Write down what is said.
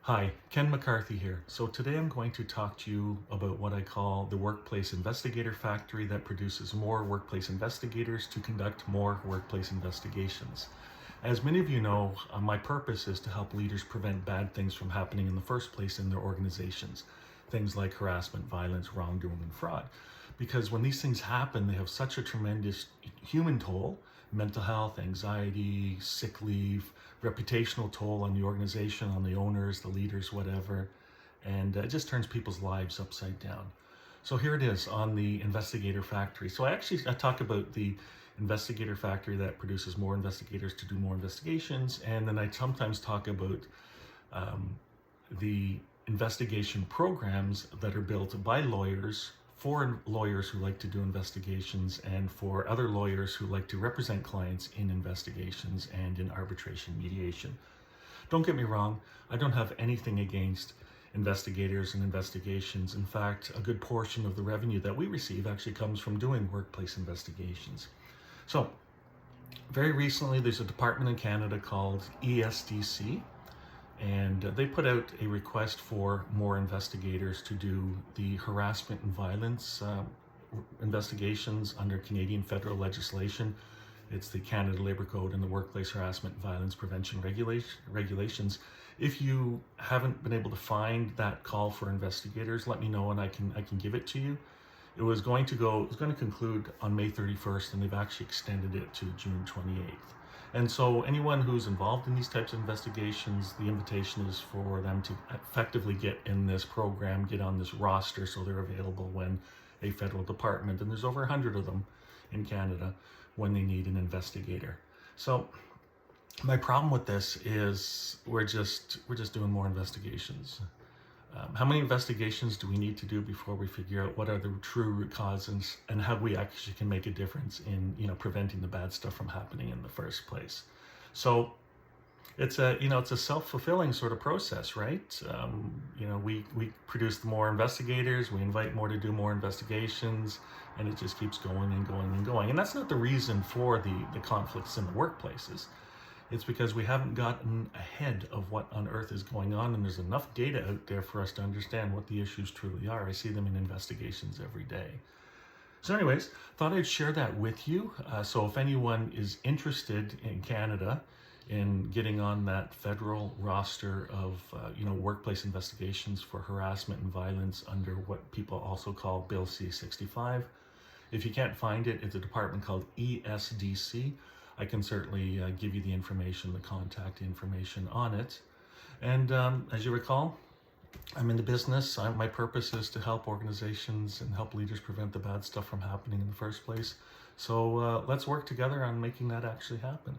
Hi, Ken McCarthy here. So today I'm going to talk to you about what I call the workplace investigator factory that produces more workplace investigators to conduct more workplace investigations. As many of you know, my purpose is to help leaders prevent bad things from happening in the first place in their organizations. Things like harassment, violence, wrongdoing, and fraud. Because when these things happen, they have such a tremendous human toll, mental health, anxiety, sick leave, reputational toll on the organization, on the owners, the leaders, whatever, and it just turns people's lives upside down. So here it is on the Investigator Factory. So I talk about the Investigator Factory that produces more investigators to do more investigations, and then I sometimes talk about the investigation programs that are built by lawyers for lawyers who like to do investigations and for other lawyers who like to represent clients in investigations and in arbitration mediation. Don't get me wrong, I don't have anything against investigators and investigations. In fact, a good portion of the revenue that we receive actually comes from doing workplace investigations. So, very recently, there's a department in Canada called ESDC, and they put out a request for more investigators to do the harassment and violence investigations under Canadian federal legislation. It's the Canada Labour Code and the Workplace Harassment and Violence Prevention Regulations. If you haven't been able to find that call for investigators, let me know and I can give it to you. It was going to conclude on May 31st, and they've actually extended it to June 28th. And so anyone who's involved in these types of investigations, the invitation is for them to effectively get in this program, get on this roster so they're available when a federal department, and there's over 100 of them in Canada, when they need an investigator. So my problem with this is we're just doing more investigations. How many investigations do we need to do before we figure out what are the true root causes and how we actually can make a difference in preventing the bad stuff from happening in the first place? So it's a self-fulfilling sort of process, right? We produce more investigators, we invite more to do more investigations, and it just keeps going and going and going. And that's not the reason for the conflicts in the workplaces. It's because we haven't gotten ahead of what on earth is going on, and there's enough data out there for us to understand what the issues truly are. I see them in investigations every day. So anyways, thought I'd share that with you. So if anyone is interested in Canada in getting on that federal roster of workplace investigations for harassment and violence under what people also call Bill C-65, if you can't find it, it's a department called ESDC. I can certainly give you the information, the contact information on it. And as you recall, I'm in the business. My purpose is to help organizations and help leaders prevent the bad stuff from happening in the first place. So let's work together on making that actually happen.